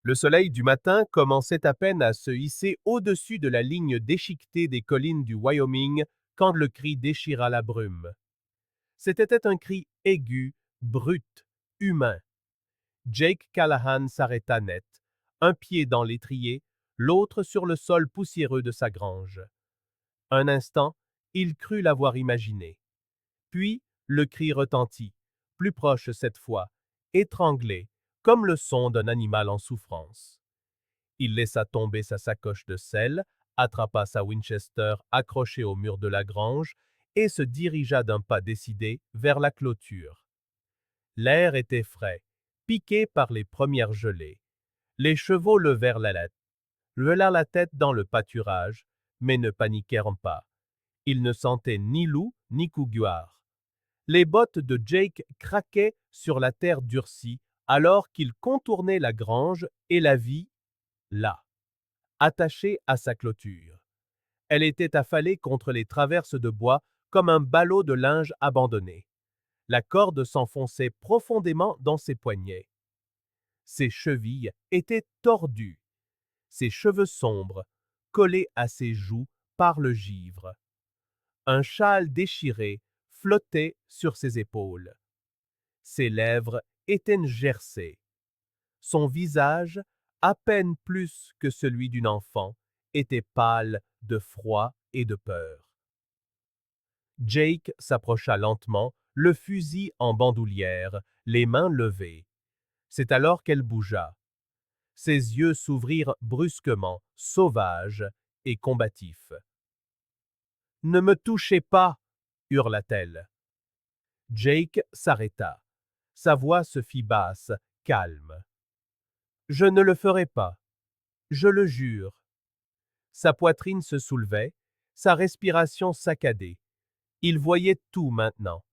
Le soleil du matin commençait à peine à se hisser au-dessus de la ligne déchiquetée des collines du Wyoming quand le cri déchira la brume. C'était un cri aigu, brut, humain. Jake Callahan s'arrêta net, un pied dans l'étrier, l'autre sur le sol poussiéreux de sa grange. Un instant, il crut l'avoir imaginé. Puis, le cri retentit, plus proche cette fois, étranglé, comme le son d'un animal en souffrance. Il laissa tomber sa sacoche de sel, attrapa sa Winchester accrochée au mur de la grange et se dirigea d'un pas décidé vers la clôture. L'air était frais, piqué par les premières gelées. Les chevaux levèrent la tête dans le pâturage, mais ne paniquèrent pas. Ils ne sentaient ni loup ni couguar. Les bottes de Jake craquaient sur la terre durcie alors qu'il contournait la grange et la vit, là, attachée à sa clôture. Elle était affalée contre les traverses de bois comme un ballot de linge abandonné. La corde s'enfonçait profondément dans ses poignets. Ses chevilles étaient tordues, ses cheveux sombres, collés à ses joues par le givre. Un châle déchiré flottait sur ses épaules. Ses lèvres étaient gercées. Son visage, à peine plus que celui d'une enfant, était pâle de froid et de peur. Jake s'approcha lentement, le fusil en bandoulière, les mains levées. C'est alors qu'elle bougea. Ses yeux s'ouvrirent brusquement, sauvages et combatifs. « Ne me touchez pas !» hurla-t-elle. Jake s'arrêta. Sa voix se fit basse, calme. « Je ne le ferai pas. Je le jure. » Sa poitrine se soulevait, sa respiration saccadée. Il voyait tout maintenant.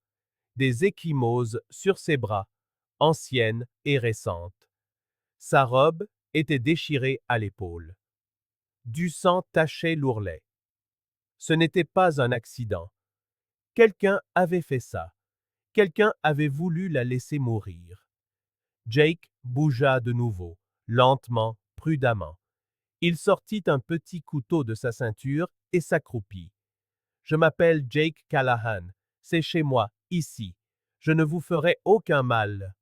Des ecchymoses sur ses bras, anciennes et récentes. Sa robe était déchirée à l'épaule. Du sang tachait l'ourlet. Ce n'était pas un accident. Quelqu'un avait fait ça. Quelqu'un avait voulu la laisser mourir. Jake bougea de nouveau, lentement, prudemment. Il sortit un petit couteau de sa ceinture et s'accroupit. « Je m'appelle Jake Callahan. C'est chez moi, ici. Je ne vous ferai aucun mal. »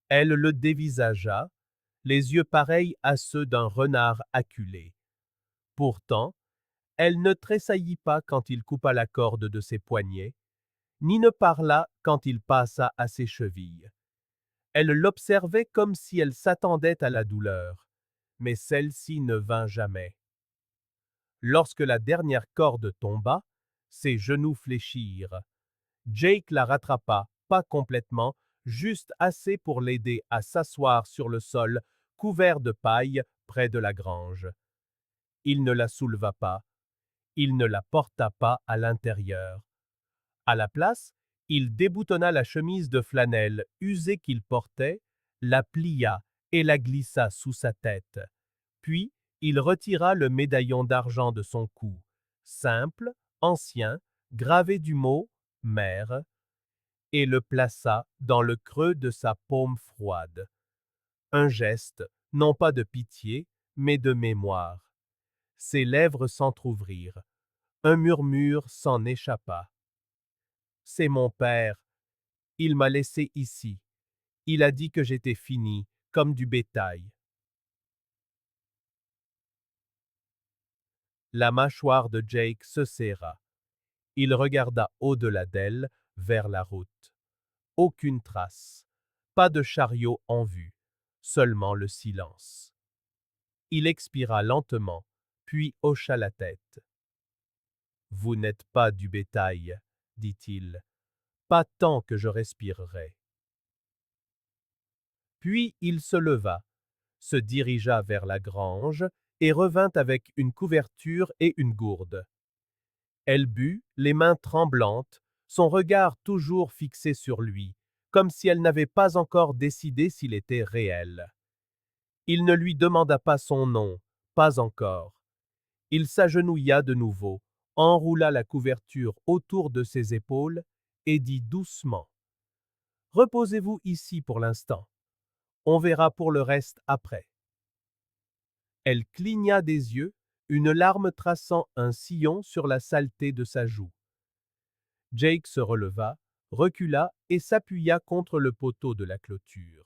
Elle le dévisagea, les yeux pareils à ceux d'un renard acculé. Pourtant, elle ne tressaillit pas quand il coupa la corde de ses poignets, ni ne parla quand il passa à ses chevilles. Elle l'observait comme si elle s'attendait à la douleur, mais celle-ci ne vint jamais. Lorsque la dernière corde tomba, ses genoux fléchirent. Jake la rattrapa, pas complètement, juste assez pour l'aider à s'asseoir sur le sol, couvert de paille, près de la grange. Il ne la souleva pas, il ne la porta pas à l'intérieur. À la place, il déboutonna la chemise de flanelle usée qu'il portait, la plia et la glissa sous sa tête. Puis, il retira le médaillon d'argent de son cou, simple, ancien, gravé du mot « mère », et le plaça dans le creux de sa paume froide. Un geste, non pas de pitié, mais de mémoire. Ses lèvres s'entr'ouvrirent. Un murmure s'en échappa. « C'est mon père. Il m'a laissé ici. Il a dit que j'étais fini, comme du bétail. » La mâchoire de Jake se serra. Il regarda au-delà d'elle, vers la route. Aucune trace. Pas de chariot en vue. Seulement le silence. Il expira lentement, puis hocha la tête. « Vous n'êtes pas du bétail, » dit-il. « Pas tant que je respirerai. » Puis il se leva, se dirigea vers la grange et revint avec une couverture et une gourde. Elle but, les mains tremblantes, son regard toujours fixé sur lui, comme si elle n'avait pas encore décidé s'il était réel. Il ne lui demanda pas son nom, pas encore. Il s'agenouilla de nouveau, enroula la couverture autour de ses épaules et dit doucement : « Reposez-vous ici pour l'instant. On verra pour le reste après. Elle cligna des yeux, une larme traçant un sillon sur la saleté de sa joue. Jake se releva, recula et s'appuya contre le poteau de la clôture.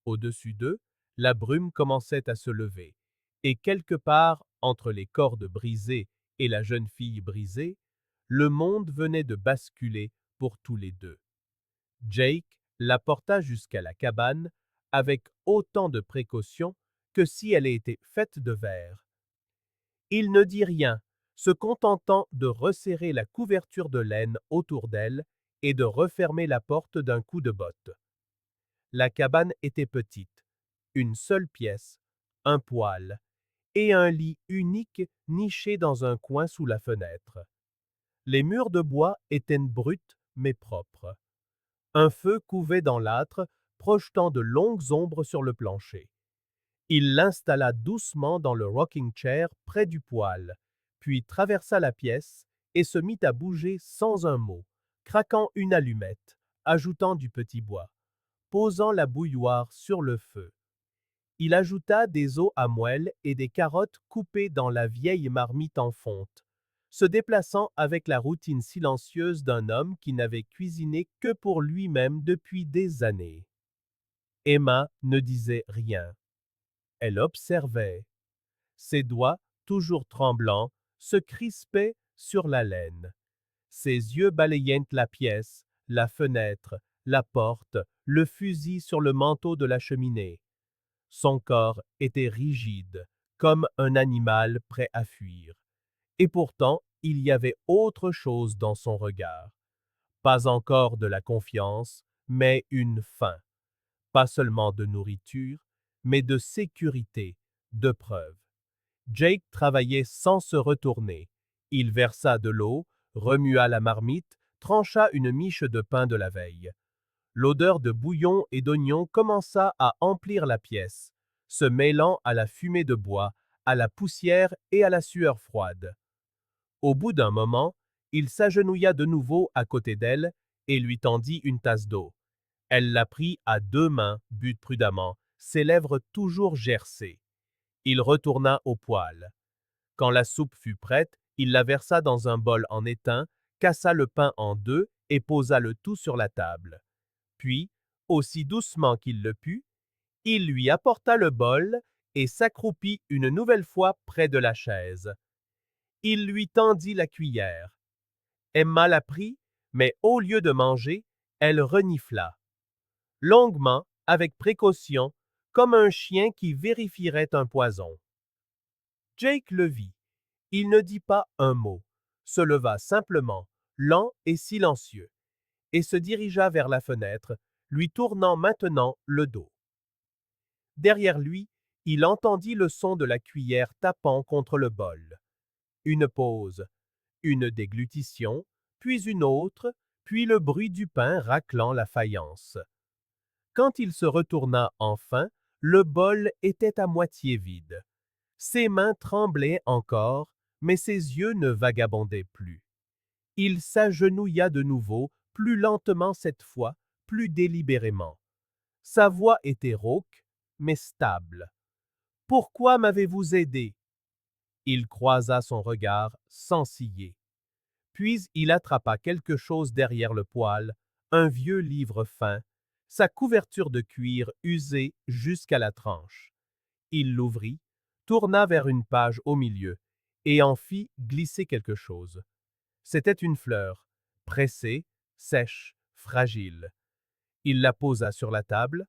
Au-dessus d'eux, la brume commençait à se lever, et quelque part entre les cordes brisées et la jeune fille brisée, le monde venait de basculer pour tous les deux. Jake la porta jusqu'à la cabane avec autant de précaution que si elle était faite de verre. Il ne dit rien, se contentant de resserrer la couverture de laine autour d'elle et de refermer la porte d'un coup de botte. La cabane était petite, une seule pièce, un poêle et un lit unique niché dans un coin sous la fenêtre. Les murs de bois étaient bruts mais propres. Un feu couvait dans l'âtre, projetant de longues ombres sur le plancher. Il l'installa doucement dans le rocking chair près du poêle, puis traversa la pièce et se mit à bouger sans un mot, craquant une allumette, ajoutant du petit bois, posant la bouilloire sur le feu. Il ajouta des os à moelle et des carottes coupées dans la vieille marmite en fonte, se déplaçant avec la routine silencieuse d'un homme qui n'avait cuisiné que pour lui-même depuis des années. Emma ne disait rien. Elle observait. Ses doigts, toujours tremblants, se crispaient sur la laine. Ses yeux balayaient la pièce, la fenêtre, la porte, le fusil sur le manteau de la cheminée. Son corps était rigide, comme un animal prêt à fuir. Et pourtant, il y avait autre chose dans son regard. Pas encore de la confiance, mais une faim. Pas seulement de nourriture, mais de sécurité, de preuve. Jake travaillait sans se retourner. Il versa de l'eau, remua la marmite, trancha une miche de pain de la veille. L'odeur de bouillon et d'oignon commença à emplir la pièce, se mêlant à la fumée de bois, à la poussière et à la sueur froide. Au bout d'un moment, il s'agenouilla de nouveau à côté d'elle et lui tendit une tasse d'eau. Elle la prit à deux mains, but prudemment, ses lèvres toujours gercées. Il retourna au poêle. Quand la soupe fut prête, il la versa dans un bol en étain, cassa le pain en deux et posa le tout sur la table. Puis, aussi doucement qu'il le put, il lui apporta le bol et s'accroupit une nouvelle fois près de la chaise. Il lui tendit la cuillère. Emma la prit, mais au lieu de manger, elle renifla. Longuement, avec précaution, comme un chien qui vérifierait un poison. Jake le vit. Il ne dit pas un mot, se leva simplement, lent et silencieux, et se dirigea vers la fenêtre, lui tournant maintenant le dos. Derrière lui, il entendit le son de la cuillère tapant contre le bol. Une pause, une déglutition, puis une autre, puis le bruit du pain raclant la faïence. Quand il se retourna enfin, le bol était à moitié vide. Ses mains tremblaient encore, mais ses yeux ne vagabondaient plus. Il s'agenouilla de nouveau, plus lentement cette fois, plus délibérément. Sa voix était rauque, mais stable. « Pourquoi m'avez-vous aidé ?» Il croisa son regard sans ciller. Puis il attrapa quelque chose derrière le poêle, un vieux livre fin, sa couverture de cuir usée jusqu'à la tranche. Il l'ouvrit, tourna vers une page au milieu, et en fit glisser quelque chose. C'était une fleur, pressée, sèche, fragile. Il la posa sur la table,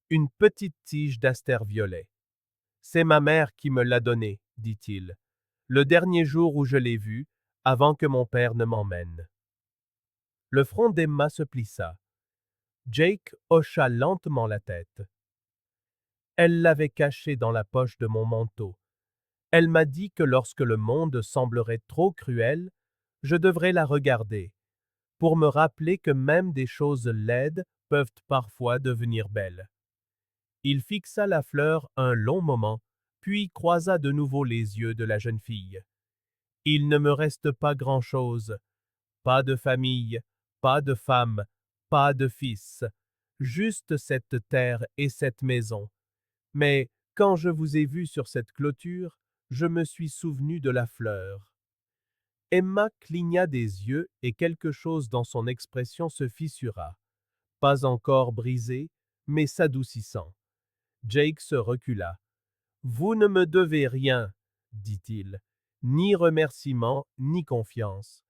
une petite tige d'astère violet. « C'est ma mère qui me l'a donnée, dit-il, le dernier jour où je l'ai vue, avant que mon père ne m'emmène. » Le front d'Emma se plissa. Jake hocha lentement la tête. « Elle l'avait cachée dans la poche de mon manteau. Elle m'a dit que lorsque le monde semblerait trop cruel, je devrais la regarder, pour me rappeler que même des choses laides peuvent parfois devenir belles. » Il fixa la fleur un long moment, puis croisa de nouveau les yeux de la jeune fille. « Il ne me reste pas grand-chose, pas de famille, pas de femme, pas de fils. Juste cette terre et cette maison. Mais quand je vous ai vu sur cette clôture, je me suis souvenu de la fleur. Emma cligna des yeux et quelque chose dans son expression se fissura, pas encore brisé, mais s'adoucissant. Jake se recula. Vous ne me devez rien, dit-il, ni remerciement, ni confiance,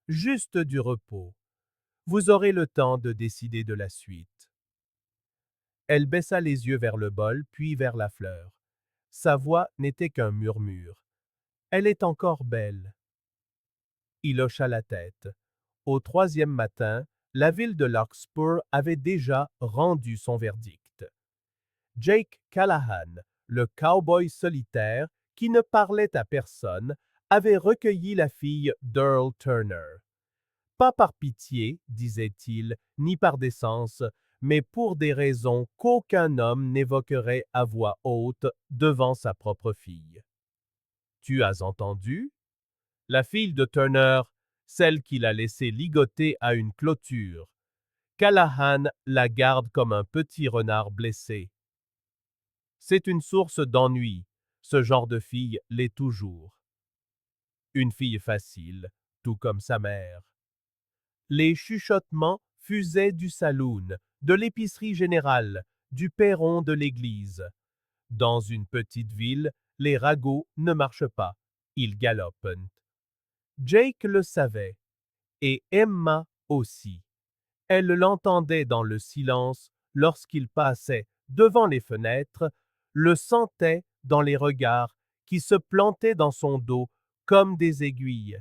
juste du repos. Vous aurez le temps de décider de la suite. Elle baissa les yeux vers le bol, puis vers la fleur. Sa voix n'était qu'un murmure. Elle est encore belle. Il hocha la tête. Au troisième matin, la ville de Larkspur avait déjà rendu son verdict. Jake Callahan, le cow-boy solitaire qui ne parlait à personne, avait recueilli la fille d'Earl Turner. Pas par pitié, disait-il, ni par décence, mais pour des raisons qu'aucun homme n'évoquerait à voix haute devant sa propre fille. Tu as entendu? La fille de Turner, celle qu'il a laissée ligoter à une clôture. Callahan la garde comme un petit renard blessé. C'est une source d'ennui. Ce genre de fille l'est toujours. Une fille facile, tout comme sa mère. Les chuchotements fusaient du saloon, de l'épicerie générale, du perron de l'église. Dans une petite ville, les ragots ne marchent pas, ils galopent. Jake le savait, et Emma aussi. Elle l'entendait dans le silence lorsqu'il passait devant les fenêtres, le sentait dans les regards qui se plantaient dans son dos comme des aiguilles.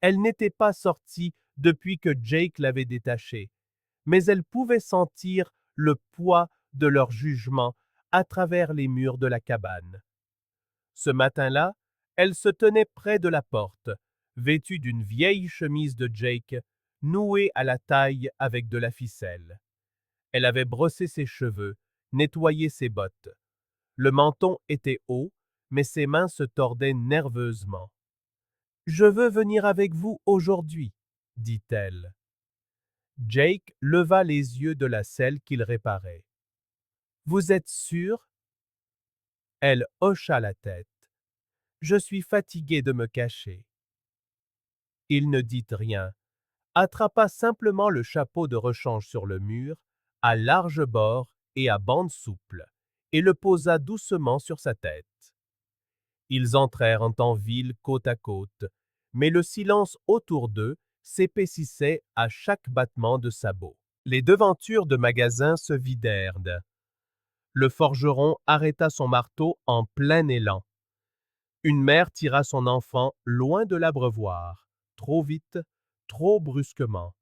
Elle n'était pas sortie depuis que Jake l'avait détachée, mais elle pouvait sentir le poids de leur jugement à travers les murs de la cabane. Ce matin-là, elle se tenait près de la porte, vêtue d'une vieille chemise de Jake, nouée à la taille avec de la ficelle. Elle avait brossé ses cheveux, nettoyé ses bottes. Le menton était haut, mais ses mains se tordaient nerveusement. Je veux venir avec vous aujourd'hui, dit-elle. Jake leva les yeux de la selle qu'il réparait. Vous êtes sûr? Elle hocha la tête. Je suis fatigué de me cacher. Il ne dit rien, attrapa simplement le chapeau de rechange sur le mur, à large bord et à bande souple, et le posa doucement sur sa tête. Ils entrèrent en ville côte à côte, mais le silence autour d'eux s'épaississait à chaque battement de sabot. Les devantures de magasins se vidèrent. Le forgeron arrêta son marteau en plein élan. Une mère tira son enfant loin de l'abreuvoir, trop vite, trop brusquement.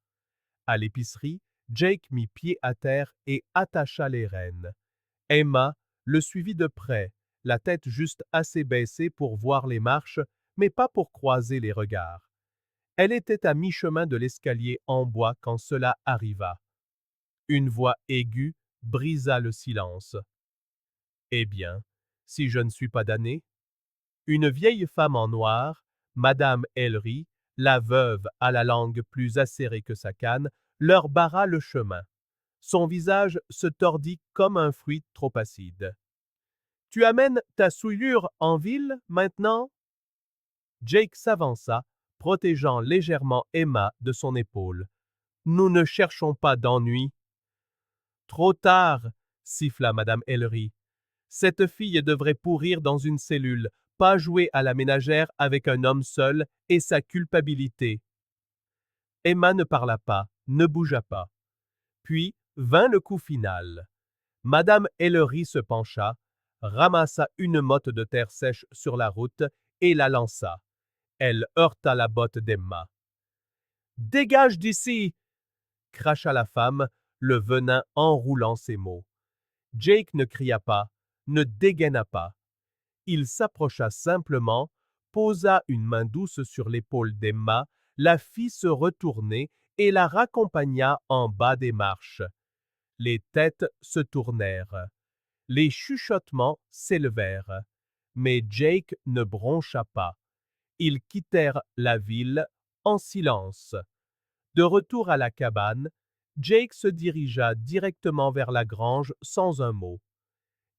À l'épicerie, Jake mit pied à terre et attacha les rênes. Emma le suivit de près, la tête juste assez baissée pour voir les marches, mais pas pour croiser les regards. Elle était à mi-chemin de l'escalier en bois quand cela arriva. Une voix aiguë brisa le silence. « Eh bien, si je ne suis pas damnée ?» Une vieille femme en noir, Madame Ellery, la veuve à la langue plus acérée que sa canne, leur barra le chemin. Son visage se tordit comme un fruit trop acide. « Tu amènes ta souillure en ville, maintenant ?» Jake s'avança, protégeant légèrement Emma de son épaule. « Nous ne cherchons pas d'ennui. »« Trop tard, » siffla Madame Ellery. « Cette fille devrait pourrir dans une cellule, pas jouer à la ménagère avec un homme seul et sa culpabilité. » Emma ne parla pas, ne bougea pas. Puis vint le coup final. Madame Ellery se pencha, ramassa une motte de terre sèche sur la route et la lança. Elle heurta la botte d'Emma. « Dégage d'ici !» cracha la femme, le venin enroulant ses mots. Jake ne cria pas, ne dégaina pas. Il s'approcha simplement, posa une main douce sur l'épaule d'Emma, la fit se retourner et la raccompagna en bas des marches. Les têtes se tournèrent. Les chuchotements s'élevèrent. Mais Jake ne broncha pas. Ils quittèrent la ville en silence. De retour à la cabane, Jake se dirigea directement vers la grange sans un mot.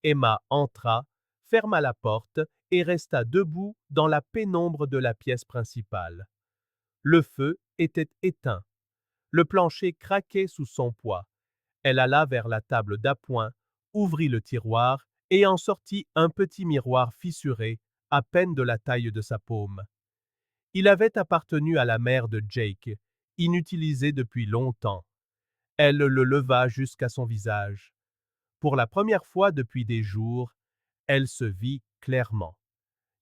Emma entra, ferma la porte et resta debout dans la pénombre de la pièce principale. Le feu était éteint. Le plancher craquait sous son poids. Elle alla vers la table d'appoint, ouvrit le tiroir et en sortit un petit miroir fissuré, à peine de la taille de sa paume. Il avait appartenu à la mère de Jake, inutilisé depuis longtemps. Elle le leva jusqu'à son visage. Pour la première fois depuis des jours, elle se vit clairement.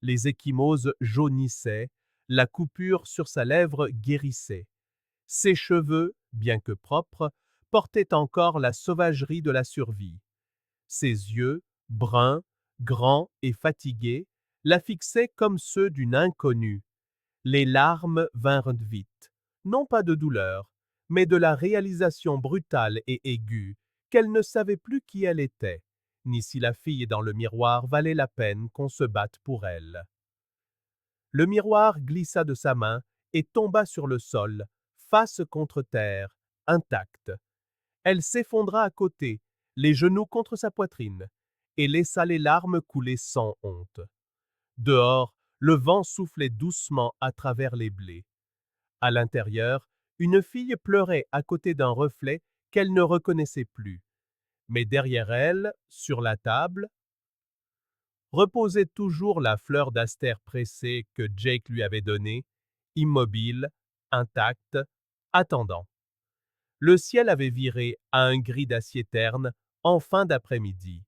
Les ecchymoses jaunissaient, la coupure sur sa lèvre guérissait. Ses cheveux, bien que propres, portaient encore la sauvagerie de la survie. Ses yeux, bruns, grands et fatigués, la fixaient comme ceux d'une inconnue. Les larmes vinrent vite, non pas de douleur, mais de la réalisation brutale et aiguë qu'elle ne savait plus qui elle était, ni si la fille dans le miroir valait la peine qu'on se batte pour elle. Le miroir glissa de sa main et tomba sur le sol, face contre terre, intacte. Elle s'effondra à côté, les genoux contre sa poitrine, et laissa les larmes couler sans honte. Dehors, le vent soufflait doucement à travers les blés. À l'intérieur, une fille pleurait à côté d'un reflet qu'elle ne reconnaissait plus. Mais derrière elle, sur la table, reposait toujours la fleur d'astère pressée que Jake lui avait donnée, immobile, intacte, attendant. Le ciel avait viré à un gris d'acier terne en fin d'après-midi.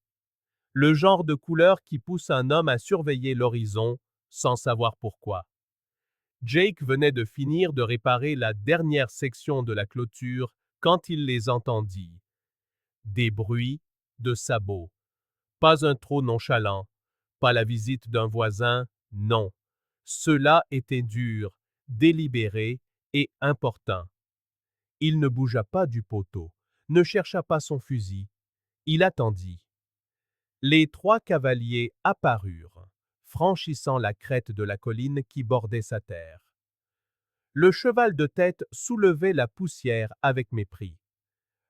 Le genre de couleur qui pousse un homme à surveiller l'horizon sans savoir pourquoi. Jake venait de finir de réparer la dernière section de la clôture quand il les entendit. Des bruits de sabots. Pas un trot nonchalant, pas la visite d'un voisin, non. Cela était dur, délibéré et important. Il ne bougea pas du poteau, ne chercha pas son fusil. Il attendit. Les trois cavaliers apparurent, franchissant la crête de la colline qui bordait sa terre. Le cheval de tête soulevait la poussière avec mépris.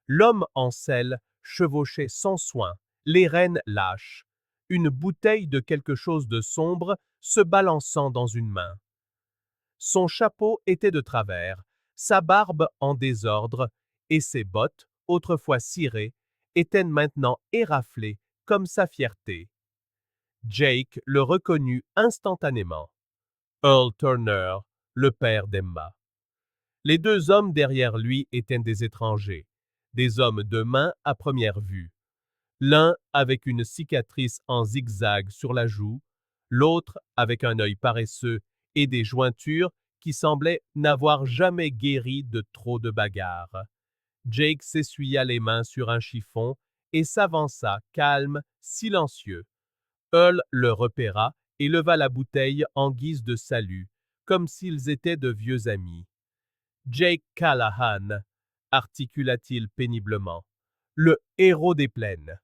L'homme en selle chevauchait sans soin, les rênes lâches, une bouteille de quelque chose de sombre se balançant dans une main. Son chapeau était de travers, sa barbe en désordre, et ses bottes, autrefois cirées, étaient maintenant éraflées comme sa fierté. Jake le reconnut instantanément. Earl Turner, le père d'Emma. Les deux hommes derrière lui étaient des étrangers, des hommes de main à première vue. L'un avec une cicatrice en zigzag sur la joue, l'autre avec un œil paresseux et des jointures qui semblaient n'avoir jamais guéri de trop de bagarres. Jake s'essuya les mains sur un chiffon et s'avança, calme, silencieux. Earl le repéra et leva la bouteille en guise de salut, comme s'ils étaient de vieux amis. Jake Callahan, articula-t-il péniblement, le héros des plaines.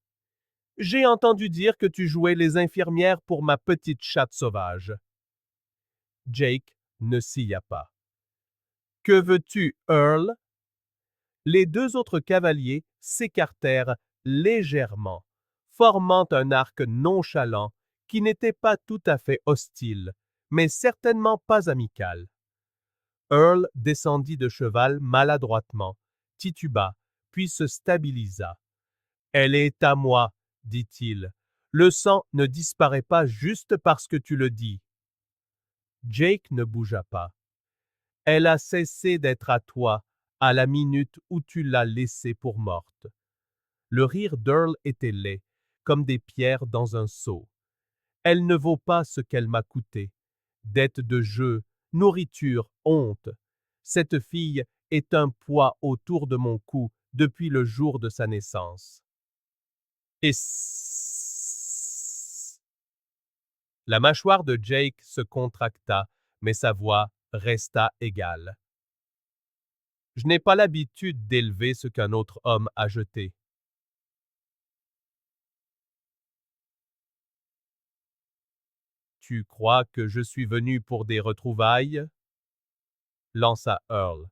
J'ai entendu dire que tu jouais les infirmières pour ma petite chatte sauvage. Jake ne sia pas. Que veux-tu, Earl? Les deux autres cavaliers s'écartèrent légèrement, formant un arc nonchalant qui n'était pas tout à fait hostile, mais certainement pas amical. Earl descendit de cheval maladroitement, tituba, puis se stabilisa. Elle est à moi, dit-il. Le sang ne disparaît pas juste parce que tu le dis. Jake ne bougea pas. Elle a cessé d'être à toi à la minute où tu l'as laissée pour morte. Le rire d'Earl était laid, comme des pierres dans un seau. Elle ne vaut pas ce qu'elle m'a coûté. Dette de jeu, nourriture, honte. Cette fille est un poids autour de mon cou depuis le jour de sa naissance. Et la mâchoire de Jake se contracta, mais sa voix resta égale. Je n'ai pas l'habitude d'élever ce qu'un autre homme a jeté. Tu crois que je suis venu pour des retrouvailles? Lança Earl.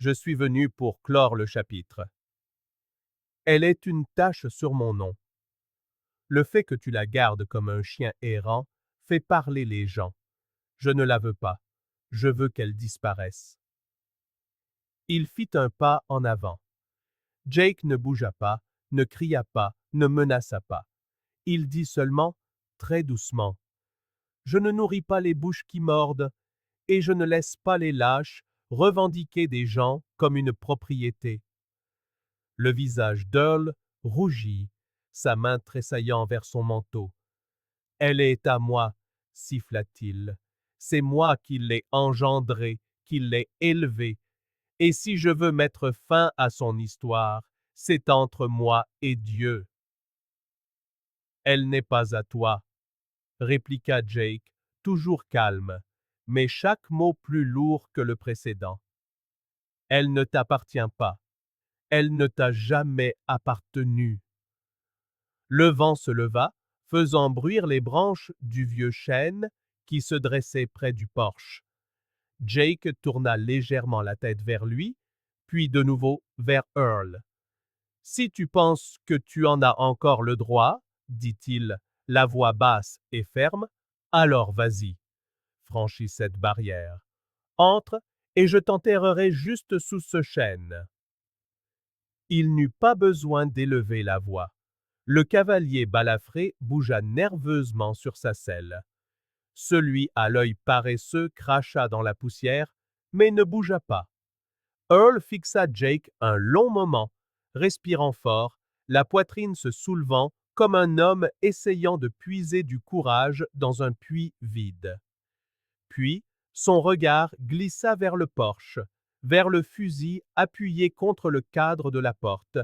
Je suis venu pour clore le chapitre. Elle est une tache sur mon nom. Le fait que tu la gardes comme un chien errant fait parler les gens. Je ne la veux pas. Je veux qu'elle disparaisse. Il fit un pas en avant. Jake ne bougea pas, ne cria pas, ne menaça pas. Il dit seulement, très doucement, « Je ne nourris pas les bouches qui mordent, et je ne laisse pas les lâches revendiquer des gens comme une propriété. » Le visage d'Earl rougit, sa main tressaillant vers son manteau. « Elle est à moi, » siffla-t-il. « C'est moi qui l'ai engendrée, qui l'ai élevée, et si je veux mettre fin à son histoire, c'est entre moi et Dieu. » « Elle n'est pas à toi, » répliqua Jake, toujours calme, mais chaque mot plus lourd que le précédent. « Elle ne t'appartient pas. Elle ne t'a jamais appartenu. » Le vent se leva, faisant bruire les branches du vieux chêne qui se dressait près du porche. Jake tourna légèrement la tête vers lui, puis de nouveau vers Earl. « Si tu penses que tu en as encore le droit, dit-il, la voix basse et ferme, alors vas-y, franchis cette barrière. Entre, et je t'enterrerai juste sous ce chêne. » Il n'eut pas besoin d'élever la voix. Le cavalier balafré bougea nerveusement sur sa selle. Celui à l'œil paresseux cracha dans la poussière, mais ne bougea pas. Earl fixa Jake un long moment, respirant fort, la poitrine se soulevant comme un homme essayant de puiser du courage dans un puits vide. Puis, son regard glissa vers le porche, vers le fusil appuyé contre le cadre de la porte,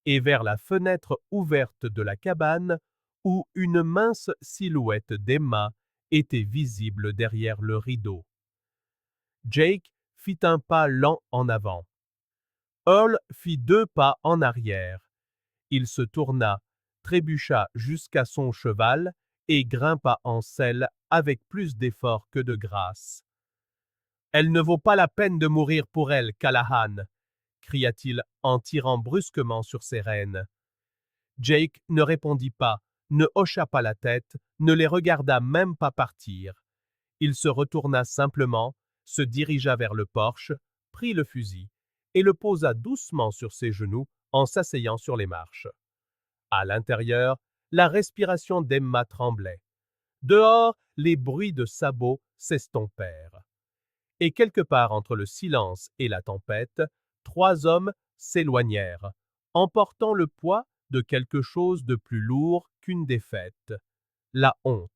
et vers la fenêtre ouverte de la cabane où une mince silhouette d'Emma était visible derrière le rideau. Jake fit un pas lent en avant. Earl fit 2 pas en arrière. Il se tourna, trébucha jusqu'à son cheval et grimpa en selle avec plus d'effort que de grâce. « Elle ne vaut pas la peine de mourir pour elle, Callahan !» cria-t-il en tirant brusquement sur ses rênes. Jake ne répondit pas, ne hocha pas la tête, ne les regarda même pas partir. Il se retourna simplement, se dirigea vers le porche, prit le fusil et le posa doucement sur ses genoux en s'asseyant sur les marches. À l'intérieur, la respiration d'Emma tremblait. Dehors, les bruits de sabots s'estompèrent. Et quelque part entre le silence et la tempête, 3 hommes s'éloignèrent, emportant le poids de quelque chose de plus lourd qu'une défaite, la honte.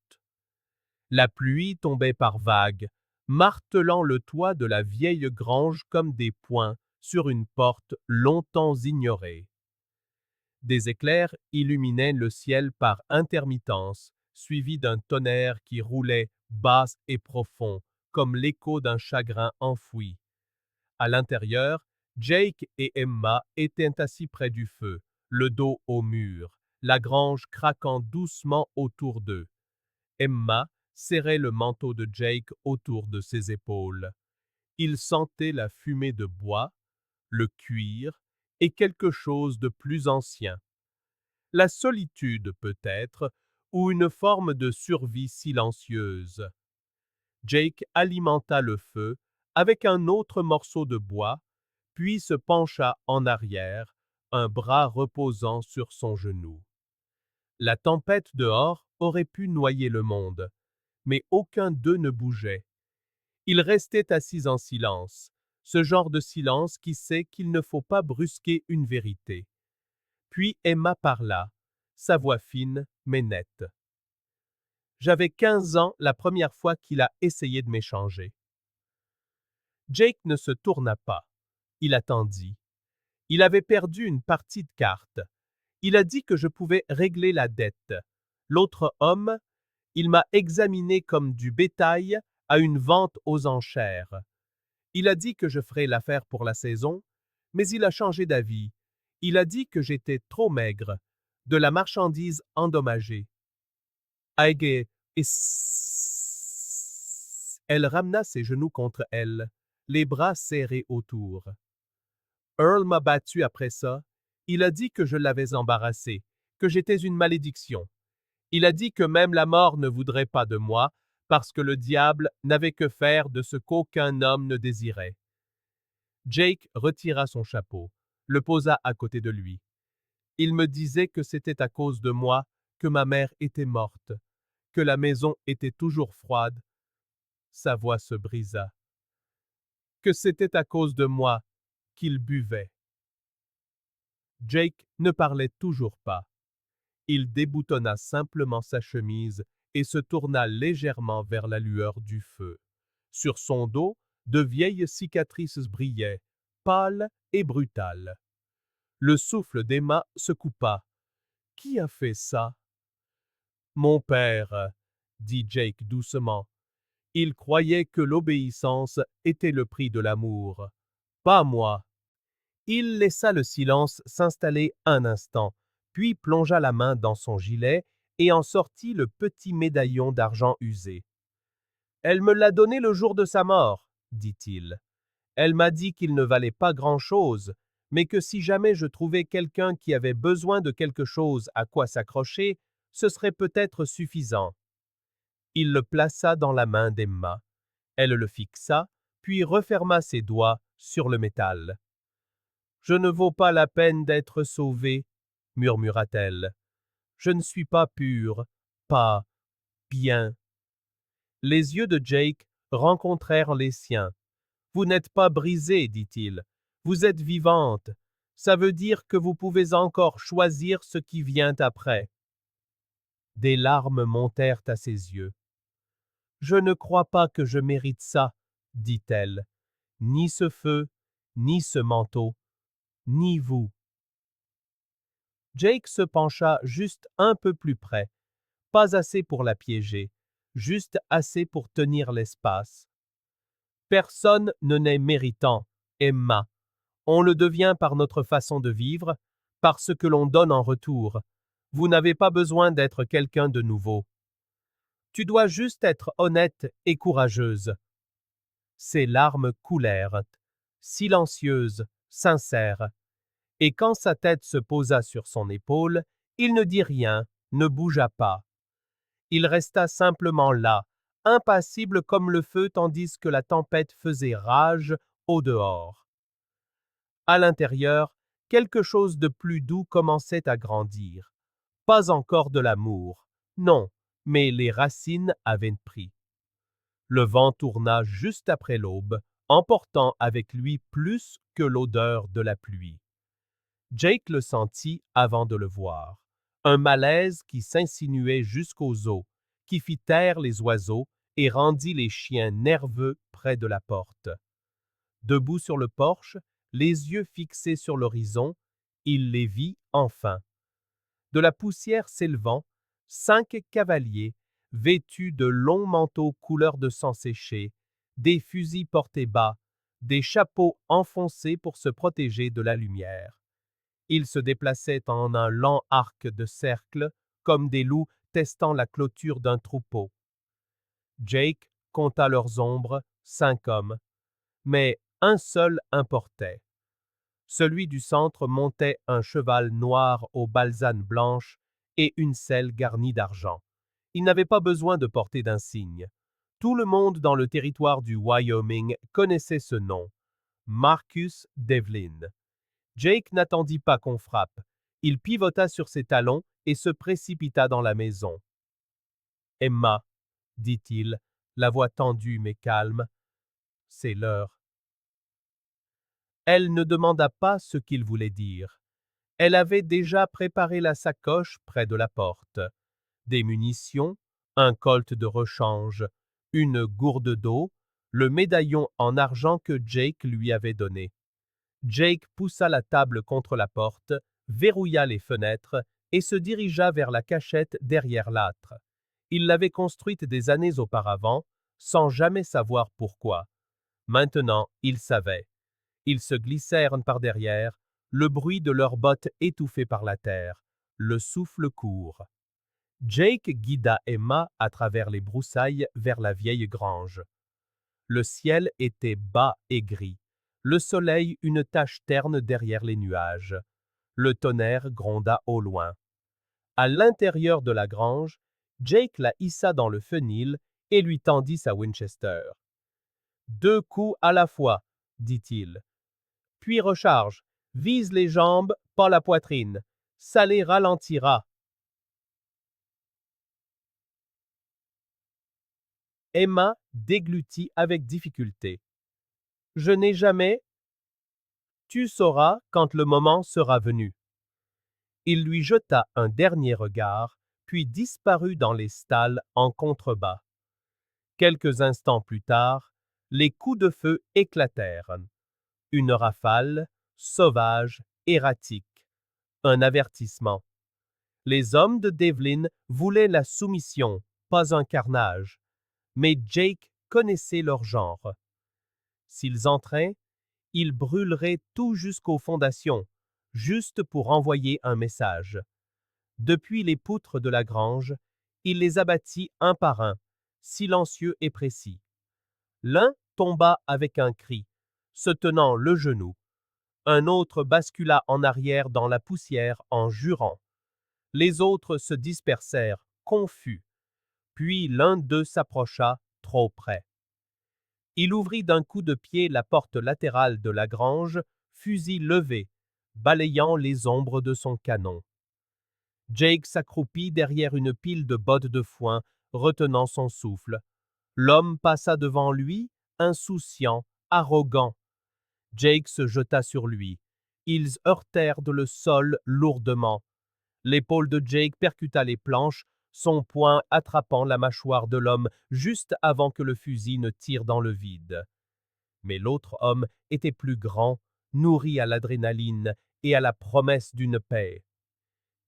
La pluie tombait par vagues, martelant le toit de la vieille grange comme des poings sur une porte longtemps ignorée. Des éclairs illuminaient le ciel par intermittence, suivis d'un tonnerre qui roulait bas et profond, comme l'écho d'un chagrin enfoui. À l'intérieur, Jake et Emma étaient assis près du feu, le dos au mur, la grange craquant doucement autour d'eux. Emma serrait le manteau de Jake autour de ses épaules. Il sentait la fumée de bois, le cuir et quelque chose de plus ancien. La solitude peut-être, ou une forme de survie silencieuse. Jake alimenta le feu avec un autre morceau de bois, puis se pencha en arrière, un bras reposant sur son genou. La tempête dehors aurait pu noyer le monde, mais aucun d'eux ne bougeait. Ils restaient assis en silence, ce genre de silence qui sait qu'il ne faut pas brusquer une vérité. Puis Emma parla, sa voix fine mais nette. « J'avais 15 ans la première fois qu'il a essayé de m'échanger. » Jake ne se tourna pas. Il attendit. Il avait perdu une partie de cartes. Il a dit que je pouvais régler la dette. L'autre homme, il m'a examiné comme du bétail à une vente aux enchères. Il a dit que je ferais l'affaire pour la saison, mais il a changé d'avis. Il a dit que j'étais trop maigre, de la marchandise endommagée. Aige, elle ramena ses genoux contre elle, les bras serrés autour. Earl m'a battu après ça. Il a dit que je l'avais embarrassé, que j'étais une malédiction. Il a dit que même la mort ne voudrait pas de moi, parce que le diable n'avait que faire de ce qu'aucun homme ne désirait. Jake retira son chapeau, le posa à côté de lui. Il me disait que c'était à cause de moi que ma mère était morte, que la maison était toujours froide. Sa voix se brisa. Que c'était à cause de moi qu'il buvait. Jake ne parlait toujours pas. Il déboutonna simplement sa chemise et se tourna légèrement vers la lueur du feu. Sur son dos, de vieilles cicatrices brillaient, pâles et brutales. Le souffle d'Emma se coupa. Qui a fait ça? Mon père, dit Jake doucement. Il croyait que l'obéissance était le prix de l'amour. Pas moi. Il laissa le silence s'installer un instant, puis plongea la main dans son gilet et en sortit le petit médaillon d'argent usé. Elle me l'a donné le jour de sa mort, dit-il. Elle m'a dit qu'il ne valait pas grand-chose, mais que si jamais je trouvais quelqu'un qui avait besoin de quelque chose à quoi s'accrocher, ce serait peut-être suffisant. Il le plaça dans la main d'Emma. Elle le fixa, puis referma ses doigts sur le métal. Je ne vaux pas la peine d'être sauvée, murmura-t-elle. Je ne suis pas pure, pas bien. Les yeux de Jake rencontrèrent les siens. Vous n'êtes pas brisée, dit-il. Vous êtes vivante. Ça veut dire que vous pouvez encore choisir ce qui vient après. Des larmes montèrent à ses yeux. Je ne crois pas que je mérite ça, dit-elle. Ni ce feu, ni ce manteau, ni vous. Jake se pencha juste un peu plus près, pas assez pour la piéger, juste assez pour tenir l'espace. Personne ne n'est méritant, Emma. On le devient par notre façon de vivre, par ce que l'on donne en retour. Vous n'avez pas besoin d'être quelqu'un de nouveau. Tu dois juste être honnête et courageuse. Ses larmes coulèrent, silencieuses, sincères. Et quand sa tête se posa sur son épaule, il ne dit rien, ne bougea pas. Il resta simplement là, impassible comme le feu tandis que la tempête faisait rage au dehors. À l'intérieur, quelque chose de plus doux commençait à grandir. Pas encore de l'amour, non, mais les racines avaient pris. Le vent tourna juste après l'aube, emportant avec lui plus que l'odeur de la pluie. Jake le sentit avant de le voir. Un malaise qui s'insinuait jusqu'aux os, qui fit taire les oiseaux et rendit les chiens nerveux près de la porte. Debout sur le porche, les yeux fixés sur l'horizon, il les vit enfin. De la poussière s'élevant, 5 cavaliers, vêtus de longs manteaux couleur de sang séché, des fusils portés bas, des chapeaux enfoncés pour se protéger de la lumière. Ils se déplaçaient en un lent arc de cercle, comme des loups testant la clôture d'un troupeau. Jake compta leurs ombres, 5 hommes, mais un seul importait. Celui du centre montait un cheval noir aux balsanes blanches et une selle garnie d'argent. Il n'avait pas besoin de porter d'insigne. Tout le monde dans le territoire du Wyoming connaissait ce nom, Marcus Devlin. Jake n'attendit pas qu'on frappe. Il pivota sur ses talons et se précipita dans la maison. « Emma, dit-il, la voix tendue mais calme, c'est l'heure. » Elle ne demanda pas ce qu'il voulait dire. Elle avait déjà préparé la sacoche près de la porte. Des munitions, un colt de rechange, une gourde d'eau, le médaillon en argent que Jake lui avait donné. Jake poussa la table contre la porte, verrouilla les fenêtres et se dirigea vers la cachette derrière l'âtre. Il l'avait construite des années auparavant, sans jamais savoir pourquoi. Maintenant, il savait. Ils se glissèrent par derrière, le bruit de leurs bottes étouffé par la terre, le souffle court. Jake guida Emma à travers les broussailles vers la vieille grange. Le ciel était bas et gris. Le soleil une tache terne derrière les nuages. Le tonnerre gronda au loin. À l'intérieur de la grange, Jake la hissa dans le fenil et lui tendit sa Winchester. « 2 coups à la fois, dit-il. Puis recharge. Vise les jambes, pas la poitrine. Ça les ralentira. » Emma déglutit avec difficulté. « Je n'ai jamais… » « Tu sauras quand le moment sera venu. » Il lui jeta un dernier regard, puis disparut dans les stalles en contrebas. Quelques instants plus tard, les coups de feu éclatèrent. Une rafale, sauvage, erratique. Un avertissement. Les hommes de Devlin voulaient la soumission, pas un carnage. Mais Jake connaissait leur genre. S'ils entraient, ils brûleraient tout jusqu'aux fondations, juste pour envoyer un message. Depuis les poutres de la grange, il les abattit un par un, silencieux et précis. L'un tomba avec un cri, se tenant le genou. Un autre bascula en arrière dans la poussière en jurant. Les autres se dispersèrent, confus. Puis l'un d'eux s'approcha, trop près. Il ouvrit d'un coup de pied la porte latérale de la grange, fusil levé, balayant les ombres de son canon. Jake s'accroupit derrière une pile de bottes de foin, retenant son souffle. L'homme passa devant lui, insouciant, arrogant. Jake se jeta sur lui. Ils heurtèrent le sol lourdement. L'épaule de Jake percuta les planches, son poing attrapant la mâchoire de l'homme juste avant que le fusil ne tire dans le vide. Mais l'autre homme était plus grand, nourri à l'adrénaline et à la promesse d'une paix.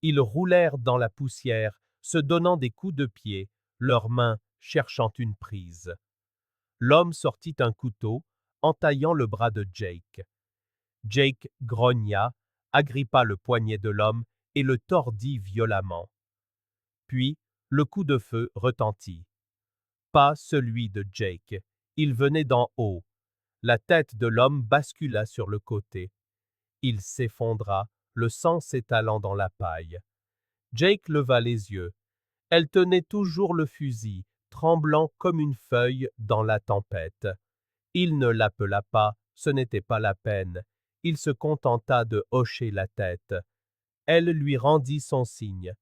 Ils roulèrent dans la poussière, se donnant des coups de pied, leurs mains cherchant une prise. L'homme sortit un couteau, entaillant le bras de Jake. Jake grogna, agrippa le poignet de l'homme et le tordit violemment. Puis, le coup de feu retentit. Pas celui de Jake. Il venait d'en haut. La tête de l'homme bascula sur le côté. Il s'effondra, le sang s'étalant dans la paille. Jake leva les yeux. Elle tenait toujours le fusil, tremblant comme une feuille dans la tempête. Il ne l'appela pas, ce n'était pas la peine. Il se contenta de hocher la tête. Elle lui rendit son signe.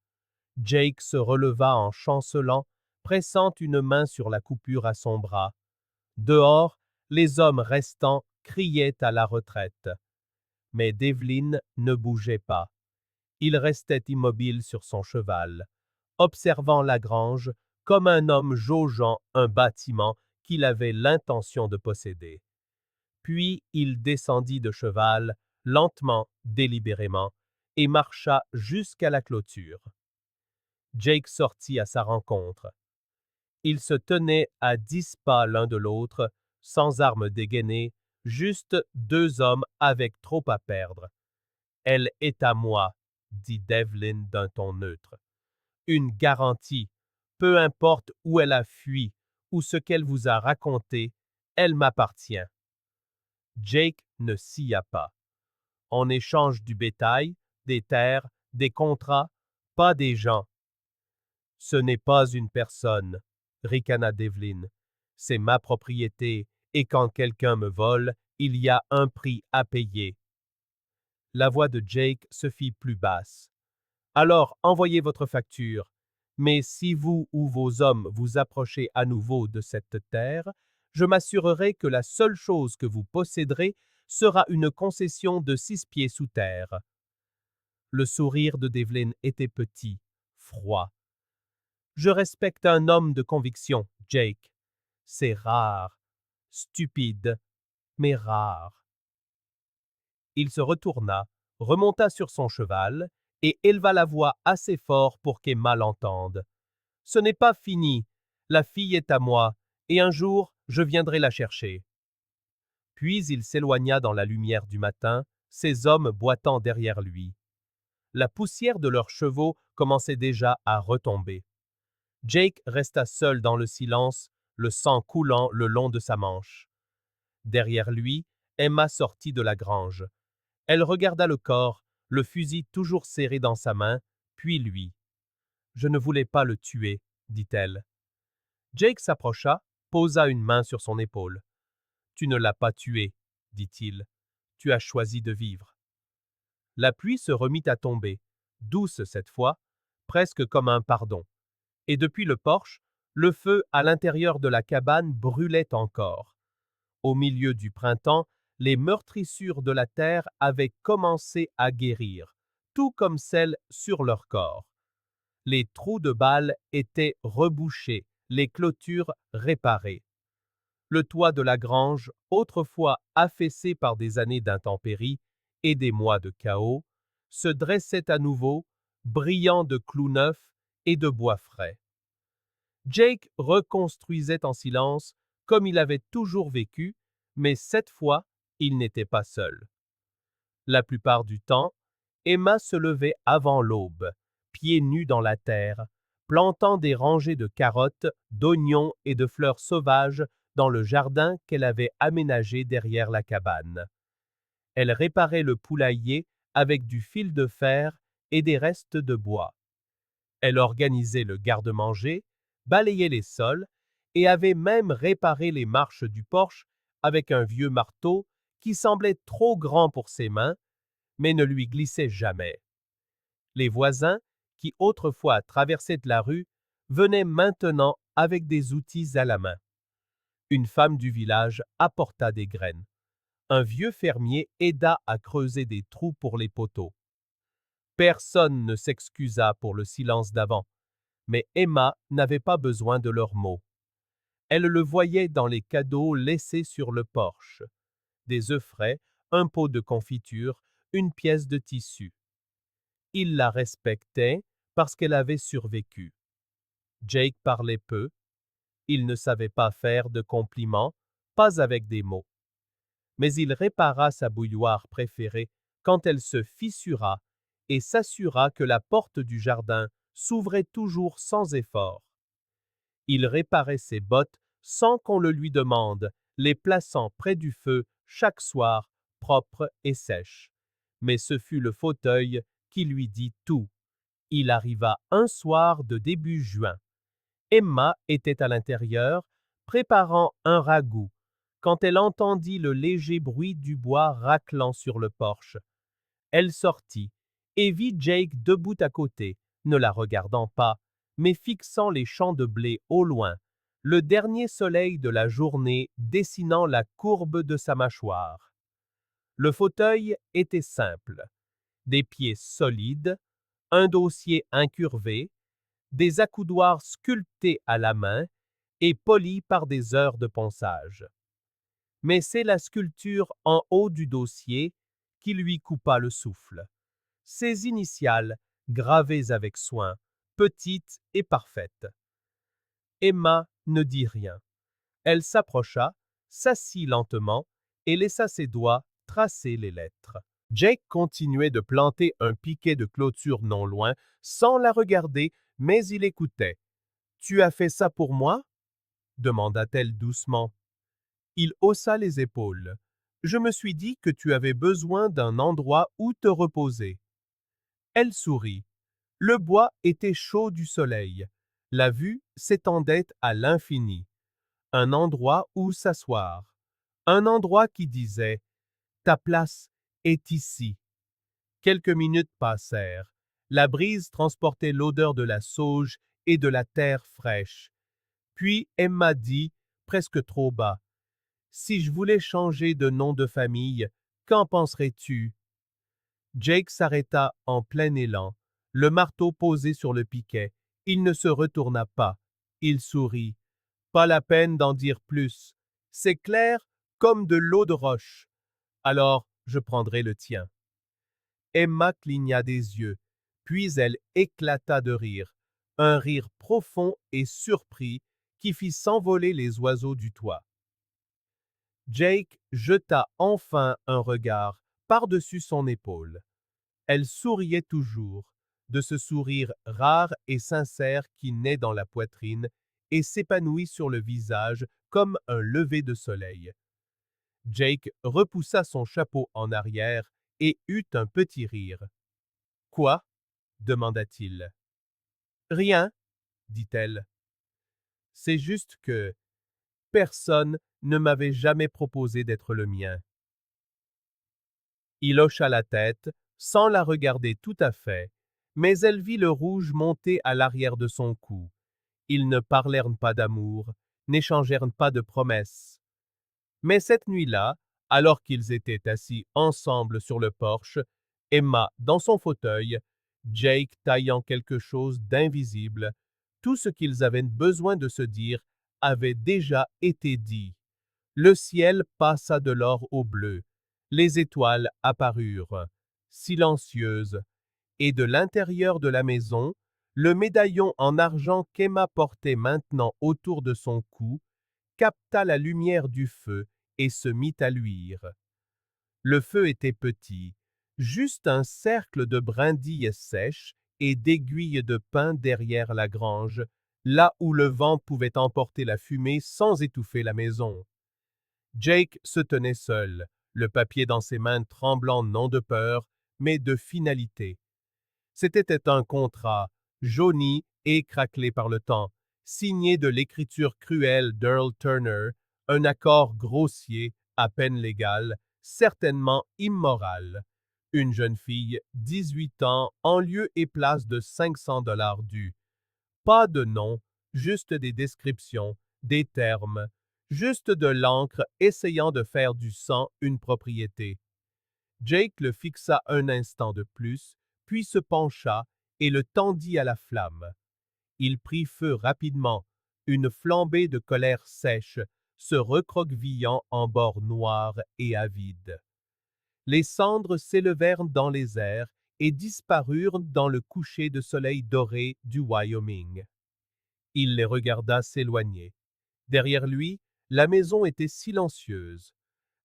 Jake se releva en chancelant, pressant une main sur la coupure à son bras. Dehors, les hommes restants criaient à la retraite. Mais Devlin ne bougeait pas. Il restait immobile sur son cheval, observant la grange comme un homme jaugeant un bâtiment qu'il avait l'intention de posséder. Puis il descendit de cheval, lentement, délibérément, et marcha jusqu'à la clôture. Jake sortit à sa rencontre. Ils se tenaient à 10 pas l'un de l'autre, sans armes dégainées, juste 2 hommes avec trop à perdre. « Elle est à moi », dit Devlin d'un ton neutre. « Une garantie, peu importe où elle a fui ou ce qu'elle vous a raconté, elle m'appartient. » Jake ne sia pas. En échange du bétail, des terres, des contrats, pas des gens. « Ce n'est pas une personne, » ricana Devlin. « C'est ma propriété, et quand quelqu'un me vole, il y a un prix à payer. » La voix de Jake se fit plus basse. « Alors, envoyez votre facture. Mais si vous ou vos hommes vous approchez à nouveau de cette terre, je m'assurerai que la seule chose que vous posséderez sera une concession de 6 pieds sous terre. » Le sourire de Devlin était petit, froid. « Je respecte un homme de conviction, Jake. C'est rare, stupide, mais rare. » Il se retourna, remonta sur son cheval et éleva la voix assez fort pour qu'Emma l'entende. « Ce n'est pas fini. La fille est à moi, et un jour, je viendrai la chercher. » Puis il s'éloigna dans la lumière du matin, ses hommes boitant derrière lui. La poussière de leurs chevaux commençait déjà à retomber. Jake resta seul dans le silence, le sang coulant le long de sa manche. Derrière lui, Emma sortit de la grange. Elle regarda le corps, le fusil toujours serré dans sa main, puis lui. « Je ne voulais pas le tuer, dit-elle. Jake s'approcha, posa une main sur son épaule. « Tu ne l'as pas tué, dit-il. Tu as choisi de vivre. » La pluie se remit à tomber, douce cette fois, presque comme un pardon. Et depuis le porche, le feu à l'intérieur de la cabane brûlait encore. Au milieu du printemps, les meurtrissures de la terre avaient commencé à guérir, tout comme celles sur leur corps. Les trous de balles étaient rebouchés, les clôtures réparées. Le toit de la grange, autrefois affaissé par des années d'intempéries et des mois de chaos, se dressait à nouveau, brillant de clous neufs et de bois frais. Jake reconstruisait en silence, comme il avait toujours vécu, mais cette fois, il n'était pas seul. La plupart du temps, Emma se levait avant l'aube, pieds nus dans la terre, plantant des rangées de carottes, d'oignons et de fleurs sauvages dans le jardin qu'elle avait aménagé derrière la cabane. Elle réparait le poulailler avec du fil de fer et des restes de bois. Elle organisait le garde-manger, balayait les sols et avait même réparé les marches du porche avec un vieux marteau qui semblait trop grand pour ses mains, mais ne lui glissait jamais. Les voisins, qui autrefois traversaient la rue, venaient maintenant avec des outils à la main. Une femme du village apporta des graines. Un vieux fermier aida à creuser des trous pour les poteaux. Personne ne s'excusa pour le silence d'avant, mais Emma n'avait pas besoin de leurs mots. Elle le voyait dans les cadeaux laissés sur le porche. Des œufs frais, un pot de confiture, une pièce de tissu. Il la respectait parce qu'elle avait survécu. Jake parlait peu. Il ne savait pas faire de compliments, pas avec des mots. Mais il répara sa bouilloire préférée quand elle se fissura et s'assura que la porte du jardin s'ouvrait toujours sans effort. Il réparait ses bottes sans qu'on le lui demande, les plaçant près du feu chaque soir, propres et sèches. Mais ce fut le fauteuil qui lui dit tout. Il arriva un soir de début juin. Emma était à l'intérieur, préparant un ragoût, quand elle entendit le léger bruit du bois raclant sur le porche. Elle sortit et vit Jake debout à côté, ne la regardant pas, mais fixant les champs de blé au loin, le dernier soleil de la journée dessinant la courbe de sa mâchoire. Le fauteuil était simple, des pieds solides, un dossier incurvé, des accoudoirs sculptés à la main et polis par des heures de ponçage. Mais c'est la sculpture en haut du dossier qui lui coupa le souffle. Ses initiales, gravées avec soin, petites et parfaites. Emma ne dit rien. Elle s'approcha, s'assit lentement et laissa ses doigts tracer les lettres. Jake continuait de planter un piquet de clôture non loin, sans la regarder, mais il écoutait. « Tu as fait ça pour moi ?» demanda-t-elle doucement. Il haussa les épaules. « Je me suis dit que tu avais besoin d'un endroit où te reposer. » Elle sourit. Le bois était chaud du soleil. La vue s'étendait à l'infini. Un endroit où s'asseoir. Un endroit qui disait « Ta place est ici. » Quelques minutes passèrent. La brise transportait l'odeur de la sauge et de la terre fraîche. Puis Emma dit, presque trop bas, « Si je voulais changer de nom de famille, qu'en penserais-tu » Jake s'arrêta en plein élan, le marteau posé sur le piquet. Il ne se retourna pas. Il sourit. « Pas la peine d'en dire plus. C'est clair comme de l'eau de roche. Alors, je prendrai le tien. » Emma cligna des yeux, puis elle éclata de rire, un rire profond et surpris qui fit s'envoler les oiseaux du toit. Jake jeta enfin un regard par-dessus son épaule. Elle souriait toujours, de ce sourire rare et sincère qui naît dans la poitrine et s'épanouit sur le visage comme un lever de soleil. Jake repoussa son chapeau en arrière et eut un petit rire. Quoi? Demanda-t-il. Rien, dit-elle. C'est juste que personne ne m'avait jamais proposé d'être le mien. Il hocha la tête, sans la regarder tout à fait, mais elle vit le rouge monter à l'arrière de son cou. Ils ne parlèrent pas d'amour, n'échangèrent pas de promesses. Mais cette nuit-là, alors qu'ils étaient assis ensemble sur le porche, Emma dans son fauteuil, Jake taillant quelque chose d'invisible, tout ce qu'ils avaient besoin de se dire avait déjà été dit. Le ciel passa de l'or au bleu, les étoiles apparurent, silencieuses, et de l'intérieur de la maison, le médaillon en argent qu'Emma portait maintenant autour de son cou capta la lumière du feu et se mit à luire. Le feu était petit, juste un cercle de brindilles sèches et d'aiguilles de pin derrière la grange, là où le vent pouvait emporter la fumée sans étouffer la maison. Jake se tenait seul, le papier dans ses mains tremblant non de peur, mais de finalité. C'était un contrat, jauni et craquelé par le temps, signé de l'écriture cruelle d'Earl Turner, un accord grossier, à peine légal, certainement immoral. Une jeune fille, 18 ans, en lieu et place de 500 $ dus. Pas de nom, juste des descriptions, des termes, juste de l'encre essayant de faire du sang une propriété. Jake le fixa un instant de plus, puis se pencha et le tendit à la flamme. Il prit feu rapidement, une flambée de colère sèche, se recroquevillant en bords noirs et avides. Les cendres s'élevèrent dans les airs et disparurent dans le coucher de soleil doré du Wyoming. Il les regarda s'éloigner. Derrière lui, la maison était silencieuse.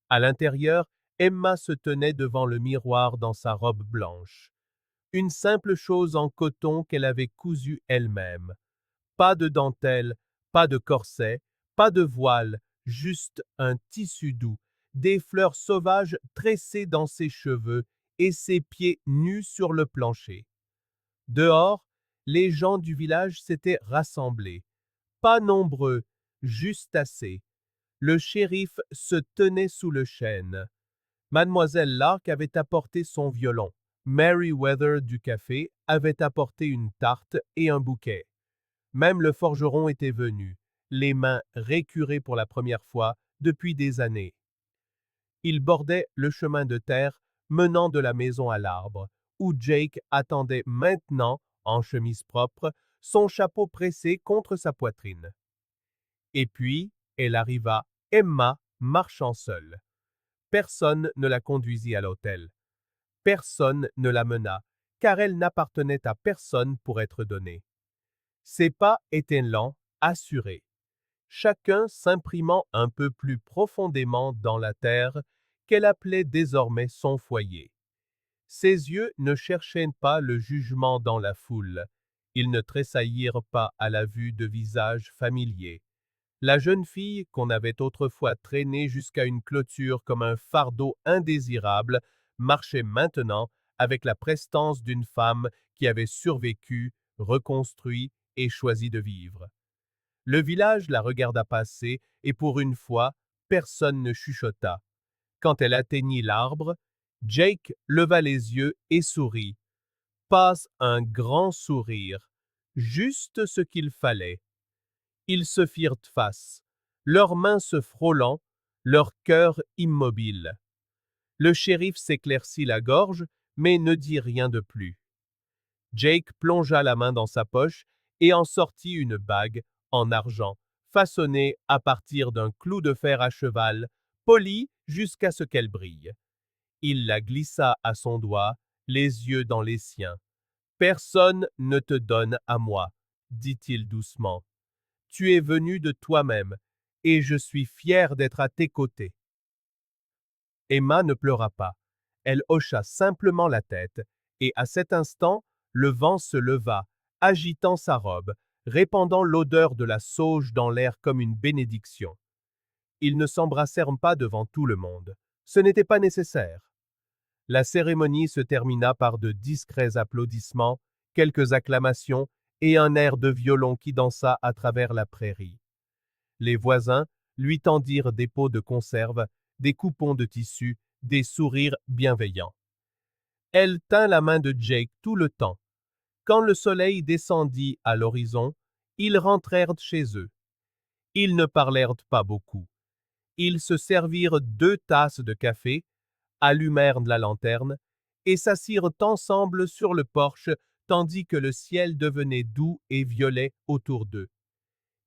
À l'intérieur, Emma se tenait devant le miroir dans sa robe blanche. Une simple chose en coton qu'elle avait cousue elle-même. Pas de dentelle, pas de corset, pas de voile, juste un tissu doux, des fleurs sauvages tressées dans ses cheveux et ses pieds nus sur le plancher. Dehors, les gens du village s'étaient rassemblés. Pas nombreux, juste assez. Le shérif se tenait sous le chêne. Mademoiselle Lark avait apporté son violon. Meriwether du café avait apporté une tarte et un bouquet. Même le forgeron était venu, les mains récurées pour la première fois depuis des années. Il bordait le chemin de terre menant de la maison à l'arbre, où Jake attendait maintenant, en chemise propre, son chapeau pressé contre sa poitrine. Et puis, elle arriva, Emma, marchant seule. Personne ne la conduisit à l'hôtel. Personne ne la mena, car elle n'appartenait à personne pour être donnée. Ses pas étaient lents, assurés, chacun s'imprimant un peu plus profondément dans la terre qu'elle appelait désormais son foyer. Ses yeux ne cherchaient pas le jugement dans la foule, ils ne tressaillirent pas à la vue de visages familiers. La jeune fille, qu'on avait autrefois traînée jusqu'à une clôture comme un fardeau indésirable, marchait maintenant avec la prestance d'une femme qui avait survécu, reconstruit et choisi de vivre. Le village la regarda passer et pour une fois, personne ne chuchota. Quand elle atteignit l'arbre, Jake leva les yeux et sourit. Passe un grand sourire, juste ce qu'il fallait. Ils se firent face, leurs mains se frôlant, leur cœur immobile. Le shérif s'éclaircit la gorge, mais ne dit rien de plus. Jake plongea la main dans sa poche et en sortit une bague en argent, façonnée à partir d'un clou de fer à cheval, polie jusqu'à ce qu'elle brille. Il la glissa à son doigt, les yeux dans les siens. Personne ne te donne à moi, dit-il doucement. Tu es venu de toi-même, et je suis fier d'être à tes côtés. Emma ne pleura pas. Elle hocha simplement la tête, et à cet instant, le vent se leva, agitant sa robe, répandant l'odeur de la sauge dans l'air comme une bénédiction. Ils ne s'embrassèrent pas devant tout le monde. Ce n'était pas nécessaire. La cérémonie se termina par de discrets applaudissements, quelques acclamations et un air de violon qui dansa à travers la prairie. Les voisins lui tendirent des pots de conserve, des coupons de tissu, des sourires bienveillants. Elle tint la main de Jake tout le temps. Quand le soleil descendit à l'horizon, ils rentrèrent chez eux. Ils ne parlèrent pas beaucoup. Ils se servirent 2 tasses de café, allumèrent la lanterne et s'assirent ensemble sur le porche tandis que le ciel devenait doux et violet autour d'eux.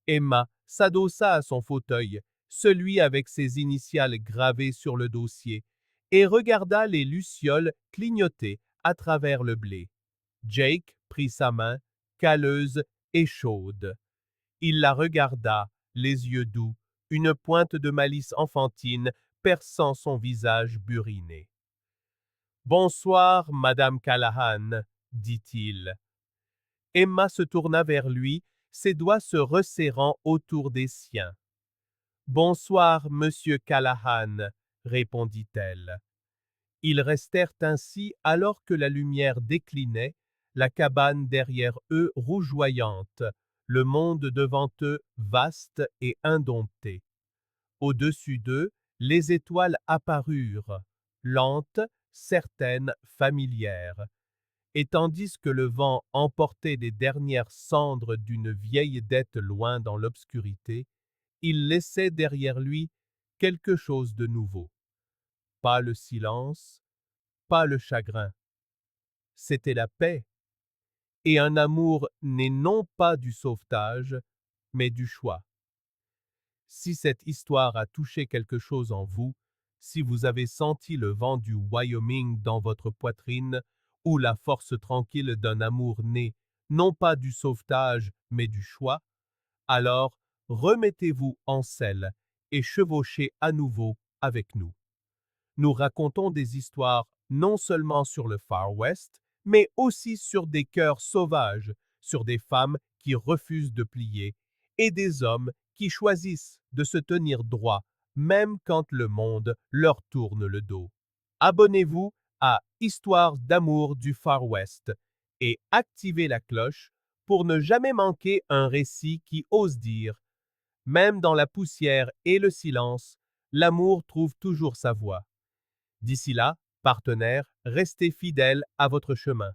Emma s'adossa à son fauteuil, celui avec ses initiales gravées sur le dossier, et regarda les lucioles clignoter à travers le blé. Jake prit sa main, calleuse et chaude. Il la regarda, les yeux doux, une pointe de malice enfantine perçant son visage buriné. « Bonsoir, Madame Callahan, dit-il. Emma se tourna vers lui, ses doigts se resserrant autour des siens. Bonsoir, Monsieur Callahan, répondit-elle. Ils restèrent ainsi alors que la lumière déclinait, la cabane derrière eux rougeoyante, le monde devant eux vaste et indompté. Au-dessus d'eux, les étoiles apparurent, lentes, certaines, familières. Et tandis que le vent emportait les dernières cendres d'une vieille dette loin dans l'obscurité, il laissait derrière lui quelque chose de nouveau. Pas le silence, pas le chagrin. C'était la paix. Et un amour né non pas du sauvetage, mais du choix. Si cette histoire a touché quelque chose en vous, si vous avez senti le vent du Wyoming dans votre poitrine, ou la force tranquille d'un amour né, non pas du sauvetage, mais du choix, alors remettez-vous en selle et chevauchez à nouveau avec nous. Nous racontons des histoires non seulement sur le Far West, mais aussi sur des cœurs sauvages, sur des femmes qui refusent de plier et des hommes qui choisissent de se tenir droit, même quand le monde leur tourne le dos. Abonnez-vous à Histoires d'amour du Far West et activez la cloche pour ne jamais manquer un récit qui ose dire « Même dans la poussière et le silence, l'amour trouve toujours sa voie ». D'ici là, partenaires, restez fidèles à votre chemin.